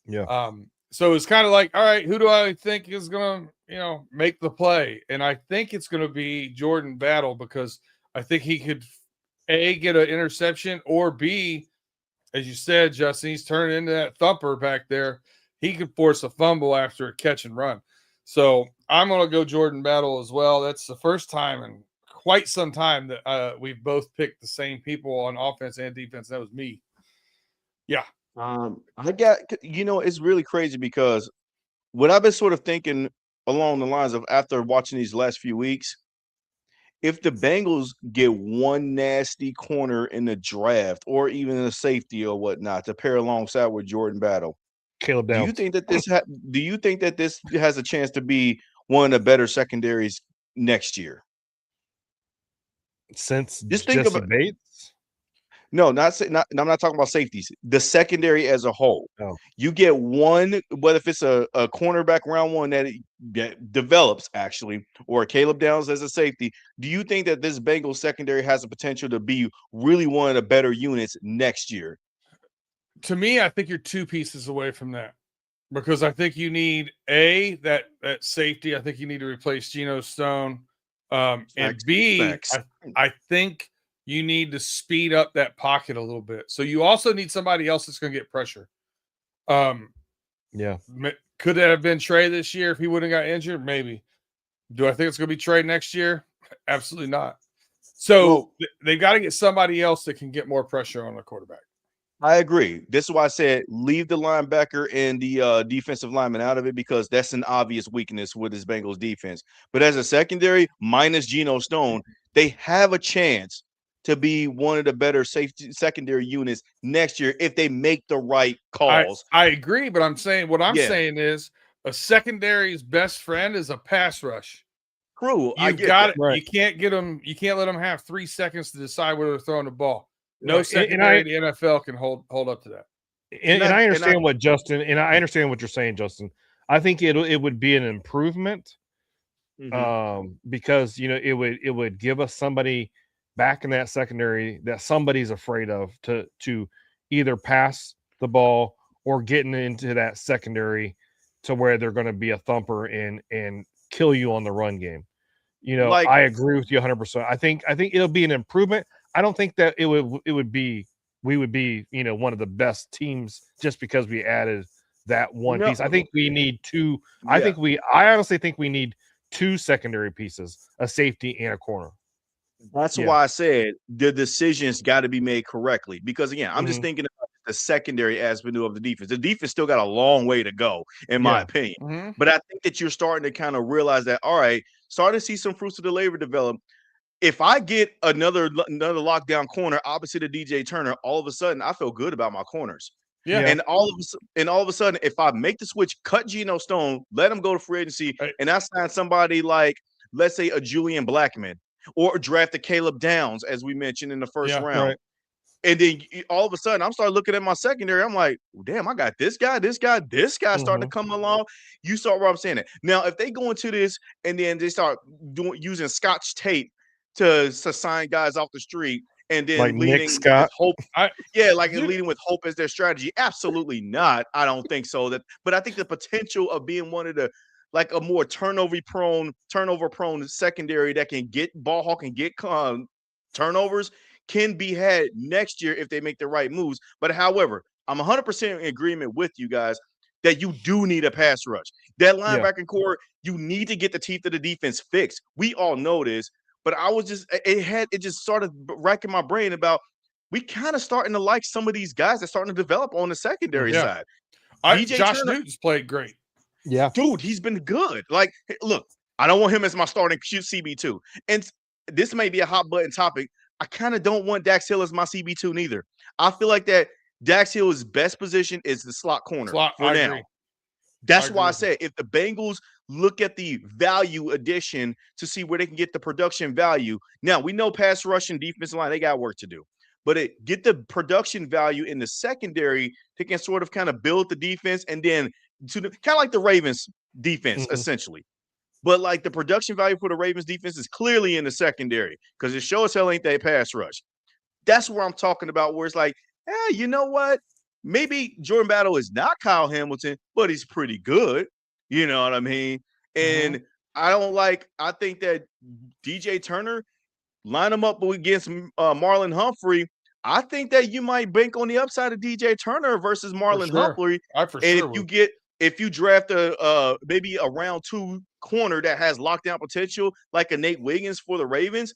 Yeah. So it's kind of like, all right, who do I think is going to, you know, make the play? And I think it's going to be Jordan Battle, because I think he could A, get an interception, or B, as you said, Justin, he's turning into that thumper back there. He could force a fumble after a catch and run. So I'm going to go Jordan Battle as well. That's the first time in quite some time that we've both picked the same people on offense and defense. That was me. Yeah. I got, you know, it's really crazy, because what I've been sort of thinking along the lines of, after watching these last few weeks, if the Bengals get one nasty corner in the draft, or even a safety or whatnot, to pair alongside with Jordan Battle, Caleb Downs. do you think that this has a chance to be one of the better secondaries next year? Since Just think Jesse about Bates? No, I'm not talking about safeties. The secondary as a whole. Oh. You get one, whether if it's a cornerback round one that develops actually, or Caleb Downs as a safety. Do you think that this Bengals secondary has the potential to be really one of the better units next year? To me, I think you're 2 pieces away from that, because I think you need that safety. I think you need to replace Geno Stone. And B, I think you need to speed up that pocket a little bit. So you also need somebody else that's going to get pressure. Yeah. Could it have been Trey this year if he wouldn't got injured? Maybe. Do I think it's going to be Trey next year? Absolutely not. So they got to get somebody else that can get more pressure on the quarterback. I agree. This is why I said leave the linebacker and the defensive lineman out of it, because that's an obvious weakness with this Bengals defense. But as a secondary, minus Geno Stone, they have a chance to be one of the better safety secondary units next year if they make the right calls. I agree, but I'm saying saying is a secondary's best friend is a pass rush. True, You got it. Right. You can't get them. You can't let them have 3 seconds to decide where they're throwing the ball. No secondary in the NFL can hold up to that. And I understand what Justin, and I understand what you're saying, Justin. I think it would be an improvement, because it would give us somebody back in that secondary that somebody's afraid of to either pass the ball or getting into that secondary to where they're going to be a thumper and kill you on the run game. I agree with you 100%. I think it'll be an improvement. I don't think that we would be one of the best teams just because we added that one piece. I think we need two. Yeah. I honestly think we need 2 secondary pieces, a safety and a corner. That's why I said the decisions got to be made correctly, because again, I'm just thinking about the secondary aspect of the defense. The defense still got a long way to go, in my opinion. But I think that you're starting to kind of realize that, all right, starting to see some fruits of the labor develop. If I get another lockdown corner opposite of DJ Turner, all of a sudden I feel good about my corners. Yeah. And all of a sudden, if I make the switch, cut Geno Stone, let him go to free agency, and I sign somebody like, let's say, a Julian Blackmon, or draft a Caleb Downs, as we mentioned in the first round. Right. And then all of a sudden, I'm starting looking at my secondary. I'm like, damn, I got this guy starting to come along. You saw where I'm saying it. Now, if they go into this and then they start using Scotch tape to sign guys off the street, and then like leading Nick Scott, with hope, leading with hope as their strategy. Absolutely not. I don't think so. But I think the potential of being one of the, like, a more turnover prone secondary that can get ball hawk and get turnovers can be had next year if they make the right moves. But however, I'm 100% in agreement with you guys that you do need a pass rush. That linebacking core, you need to get the teeth of the defense fixed. We all know this, but I was just it just started racking my brain about, we kind of starting to like some of these guys that's starting to develop on the secondary side. Josh Newton's played great. Yeah, dude, he's been good. Like, look, I don't want him as my starting CB2. And this may be a hot button topic. I kind of don't want Dax Hill as my CB2 neither. I feel like that Dax Hill's best position is the slot corner for now. Agree. That's why I said, if the Bengals look at the value addition to see where they can get the production value. Now, we know pass rush and defensive line, they got work to do. But get the production value in the secondary, they can sort of kind of build the defense, and then kind of like the Ravens defense, essentially. But like the production value for the Ravens defense is clearly in the secondary, because it sure as hell ain't they pass rush. That's where I'm talking about, where it's like, you know what? Maybe Jordan Battle is not Kyle Hamilton, but he's pretty good. You know what I mean? And I think that DJ Turner, line him up against Marlon Humphrey. I think that you might bank on the upside of DJ Turner versus Marlon Humphrey. If you draft maybe a round 2 corner that has lockdown potential, like a Nate Wiggins for the Ravens,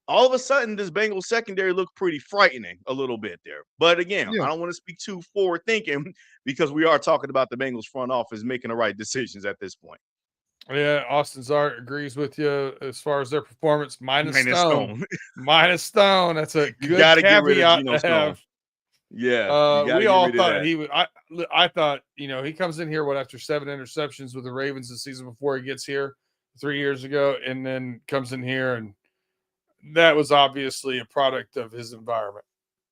all of a sudden this Bengals secondary looked pretty frightening a little bit there. But again, I don't want to speak too forward thinking, because we are talking about the Bengals front office making the right decisions at this point. Yeah, Austin Zart agrees with you as far as their performance. Minus Stone. Minus Stone. That's a good caveat to have. Yeah, we all thought he would. I thought, he comes in here after 7 interceptions with the Ravens the season before he gets here 3 years ago, and then comes in here, and that was obviously a product of his environment.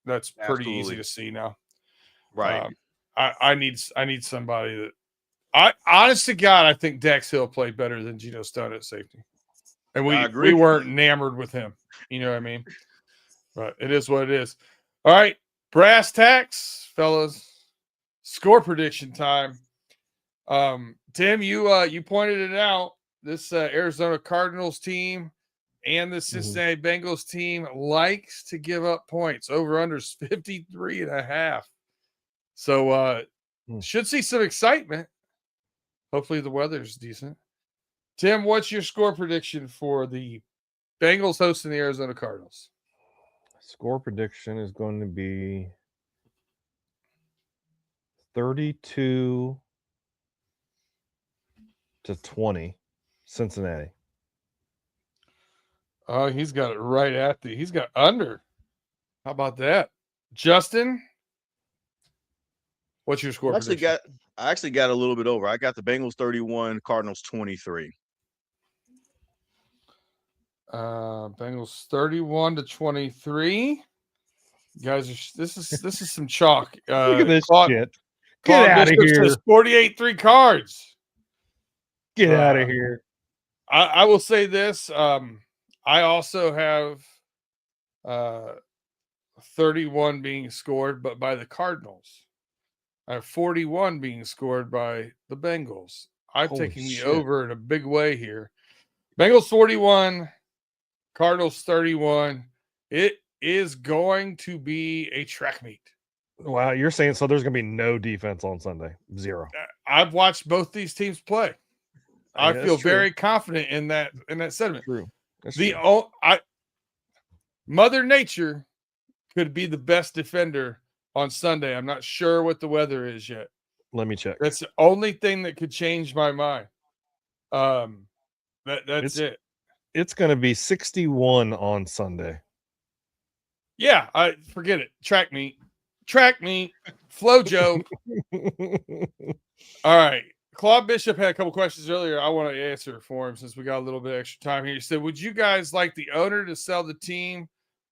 That's pretty easy to see now. Right. I need somebody that. Honest to God, I think Dax Hill played better than Geno Stone at safety, and we weren't enamored with him. You know what I mean? But it is what it is. All right, brass tacks, fellas. Score prediction time. Tim, you pointed it out. This Arizona Cardinals team and the Cincinnati Bengals team likes to give up points. Over-unders 53.5. So should see some excitement. Hopefully the weather's decent. Tim, what's your score prediction for the Bengals hosting the Arizona Cardinals. Score prediction is going to be 32-20 Cincinnati. Oh, he's got it right at he's got under. How about that? Justin, what's your score prediction? I actually got a little bit over. I got the Bengals 31, Cardinals 23. Bengals 31-23. Guys, this is some chalk. Look at this shit. Get out of here. 48-3 cards. Get out of here. I will say this. I also have 31 being scored, but by the Cardinals. I have 41 being scored by the Bengals. I'm taking the over in a big way here. Bengals 41, Cardinals 31. It is going to be a track meet. Wow, you're saying so there's going to be no defense on Sunday? Zero. I've watched both these teams play. I feel very confident in that sentiment. True. That's Mother Nature could be the best defender on Sunday. I'm not sure what the weather is yet. Let me check. That's the only thing that could change my mind. That's it. It's going to be 61 on Sunday. Yeah, I forget it. Track meet. Flojo. All right. Claude Bishop had a couple questions earlier. I want to answer for him since we got a little bit extra time here. He said, would you guys like the owner to sell the team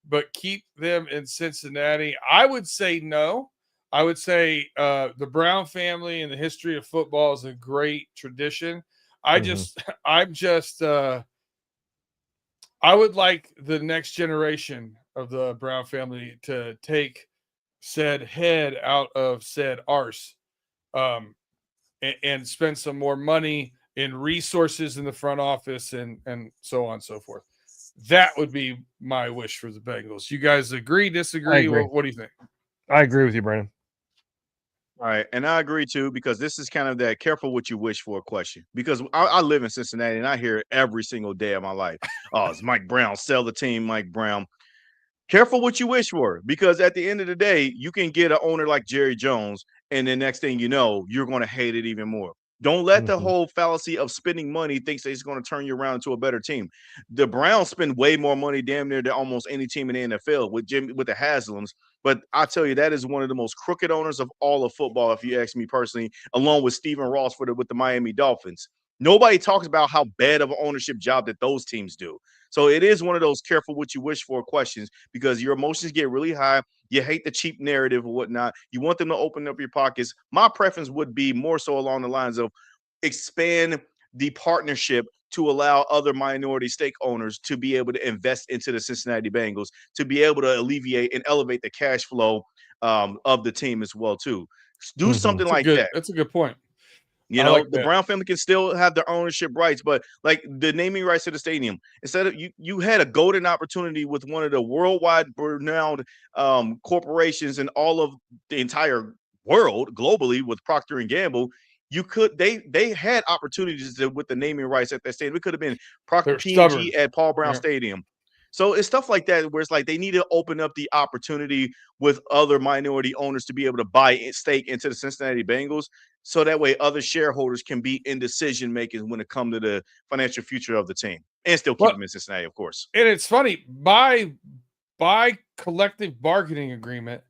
but keep them in Cincinnati? I would say no. I would say the Brown family and the history of football is a great tradition. I would like the next generation of the Brown family to take said head out of said arse and spend some more money in resources in the front office and so on and so forth. That would be my wish for the Bengals. You guys agree, disagree? What do you think? I agree with you, Brandon. All right, and I agree too, because this is kind of that careful what you wish for question. Because I live in Cincinnati and I hear it every single day of my life. Oh, it's Mike Brown, sell the team, Mike Brown. Careful what you wish for, because at the end of the day, you can get an owner like Jerry Jones, and the next thing you know, you're going to hate it even more. Don't let the whole fallacy of spending money think that it's going to turn you around into a better team. The Browns spend way more money damn near than almost any team in the NFL with the Haslams. But I tell you, that is one of the most crooked owners of all of football, if you ask me personally, along with Stephen Ross with the Miami Dolphins. Nobody talks about how bad of an ownership job that those teams do. So it is one of those careful what you wish for questions, because your emotions get really high. You hate the cheap narrative or whatnot. You want them to open up your pockets. My preference would be more so along the lines of expand the partnership to allow other minority stake owners to be able to invest into the Cincinnati Bengals, to be able to alleviate and elevate the cash flow of the team as well, too. Do something like that. That's a good point. You know, the Brown family can still have their ownership rights, but like the naming rights to the stadium, instead of you had a golden opportunity with one of the worldwide renowned corporations in all of the entire world globally with Procter and Gamble. They had opportunities with the naming rights at that stadium. It could have been Procter P&G at Paul Brown Stadium. So it's stuff like that where it's like they need to open up the opportunity with other minority owners to be able to buy stake into the Cincinnati Bengals, so that way other shareholders can be in decision making when it comes to the financial future of the team, and still keep them in Cincinnati, of course. And it's funny, by collective bargaining agreement,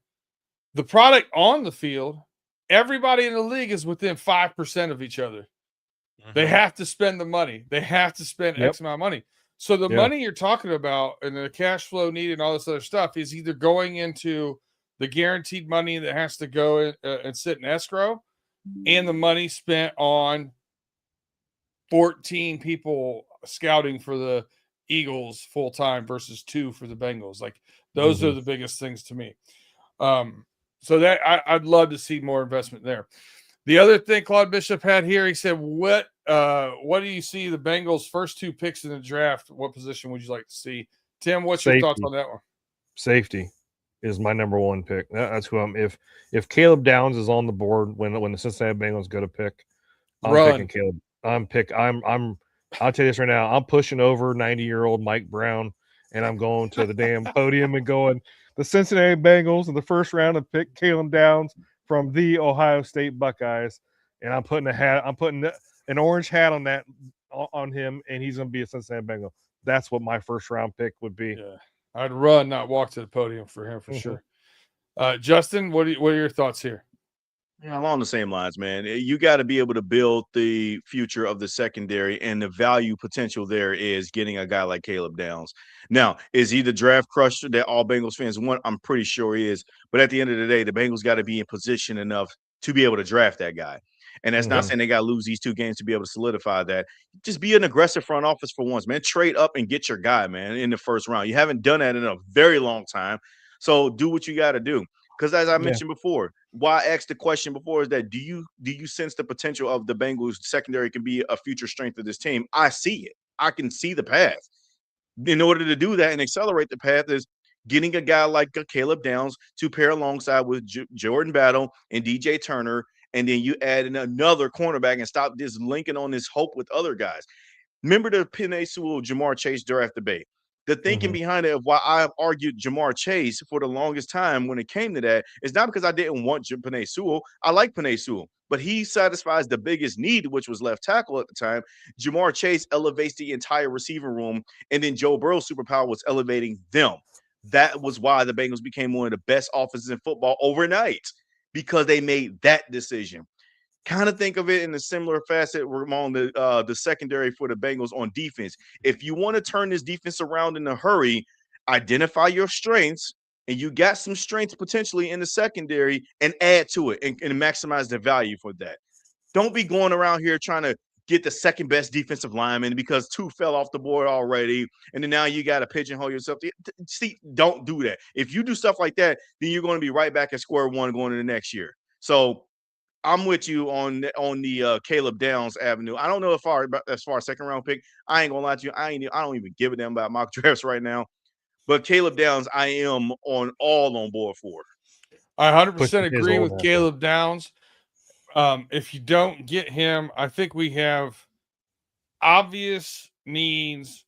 the product on the field, everybody in the league is within 5% of each other. They have to spend the money. They have to spend X amount of money. So the money you're talking about and the cash flow needed and all this other stuff is either going into the guaranteed money that has to go and sit in escrow, and the money spent on 14 people scouting for the Eagles full-time versus 2 for the Bengals. Like, those are the biggest things to me. So that I'd love to see more investment there. The other thing Claude Bishop had here, he said, what do you see the Bengals' first 2 picks in the draft? What position would you like to see? Tim, what's your thoughts on that one? Safety is my number 1 pick. That's who I'm. If Caleb Downs is on the board when the Cincinnati Bengals go to pick, I'm picking Caleb. I'll tell you this right now. I'm pushing over 90-year-old Mike Brown, and I'm going to the damn podium and going, the Cincinnati Bengals in the first round have picked Caleb Downs from the Ohio State Buckeyes, and I'm putting an orange hat on him, and he's going to be a Cincinnati Bengal. That's what my first round pick would be. Yeah, I'd run, not walk to the podium for him for sure. Justin, what are your thoughts here? Yeah, along the same lines, man. You got to be able to build the future of the secondary, and the value potential there is getting a guy like Caleb Downs. Now, is he the draft crusher that all Bengals fans want? I'm pretty sure he is. But at the end of the day, the Bengals got to be in position enough to be able to draft that guy. And that's not saying they got to lose these 2 games to be able to solidify that. Just be an aggressive front office for once, man. Trade up and get your guy, man, in the first round. You haven't done that in a very long time. So do what you got to do. Because as I mentioned before, why I asked the question before is that do you sense the potential of the Bengals secondary can be a future strength of this team? I see it. I can see the path. In order to do that and accelerate the path is getting a guy like Caleb Downs to pair alongside with Jordan Battle and DJ Turner, and then you add in another cornerback and stop this linking on this hope with other guys. Remember the Penei Sewell, Jamar Chase draft debate. The thinking behind it of why I've argued Jamar Chase for the longest time when it came to that is not because I didn't want Penei Sewell. I like Penei Sewell, but he satisfies the biggest need, which was left tackle at the time. Jamar Chase elevates the entire receiver room, and then Joe Burrow's superpower was elevating them. That was why the Bengals became one of the best offenses in football overnight, because they made that decision. Kind of think of it in a similar facet among the secondary for the Bengals on defense. If you want to turn this defense around in a hurry, identify your strengths, and you got some strengths potentially in the secondary, and add to it and maximize the value for that. Don't be going around here trying to get the second best defensive lineman because 2 fell off the board already, and then now you got to pigeonhole yourself. See, don't do that. If you do stuff like that, then you're going to be right back at square one going into next year. So I'm with you on the Caleb Downs avenue. I don't know as far as second round pick. I ain't gonna lie to you. I don't even give a damn about mock drafts right now. But Caleb Downs, I am on board for. I 100% agree with Caleb Downs. If you don't get him, I think we have obvious needs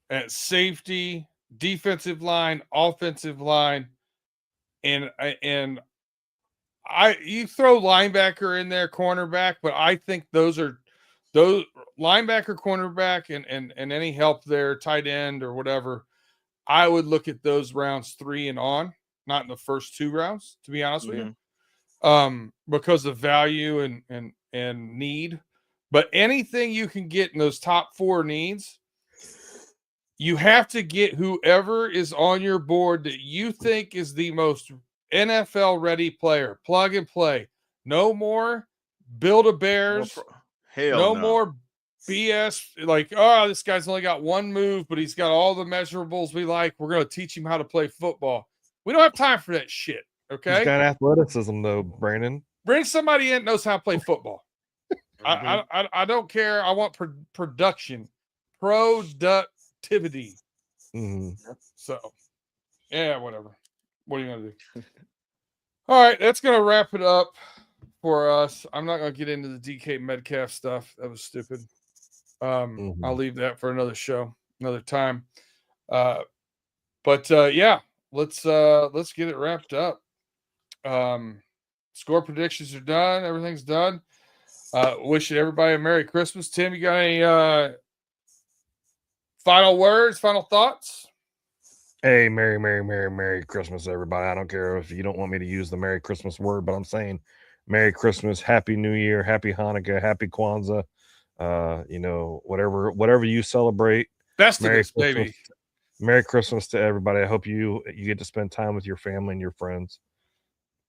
at safety, defensive line, offensive line, and you throw linebacker in there, cornerback, but I think those linebacker, cornerback, and any help there, tight end or whatever. I would look at those rounds 3 and on, not in the first 2 rounds, to be honest with you, because of value and need. But anything you can get in those top 4 needs, you have to get whoever is on your board that you think is the most NFL ready player. Plug and play. No more Build-A-Bears. No more BS. Like, oh, this guy's only got 1 move, but he's got all the measurables we like. We're going to teach him how to play football. We don't have time for that shit. Okay. He's got athleticism though, Brandon. Bring somebody in that knows how to play football. I don't care. I want productivity. So, yeah, whatever. What are you gonna do? All right, that's gonna wrap it up for us. I'm not gonna get into the DK Metcalf stuff. That was stupid. I'll leave that for another show, another time. But yeah, let's get it wrapped up. Score predictions are done. Everything's done. Wishing everybody a Merry Christmas. Tim, you got any final words, final thoughts? Hey, Merry Christmas, everybody. I don't care if you don't want me to use the Merry Christmas word, but I'm saying Merry Christmas, Happy New Year, Happy Hanukkah, Happy Kwanzaa. Whatever you celebrate. Festivus, baby. Merry Christmas to everybody. I hope you get to spend time with your family and your friends.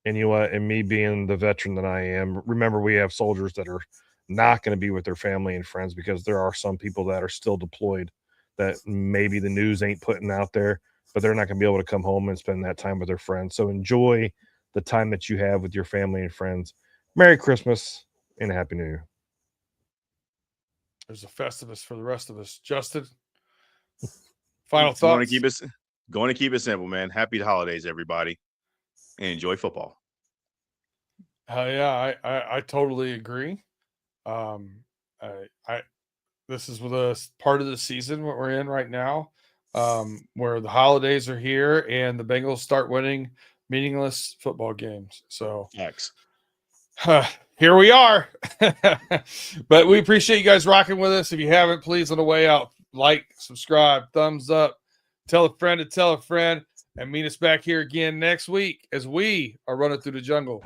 And you know what? And me being the veteran that I am, remember we have soldiers that are not going to be with their family and friends because there are some people that are still deployed that maybe the news ain't putting out there, but they're not going to be able to come home and spend that time with their friends. So enjoy the time that you have with your family and friends. Merry Christmas and a Happy New Year. There's a Festivus for the rest of us. Justin, final thoughts? Going to keep it simple, man. Happy holidays, everybody, and enjoy football. Yeah, I totally agree. The this is the part of the season what we're in right now, where the holidays are here and the Bengals start winning meaningless football games. So Facts. here we are. But we appreciate you guys rocking with us. If you haven't, please on the way out, like, subscribe, thumbs up, tell a friend to tell a friend, and meet us back here again next week as we are running through the jungle.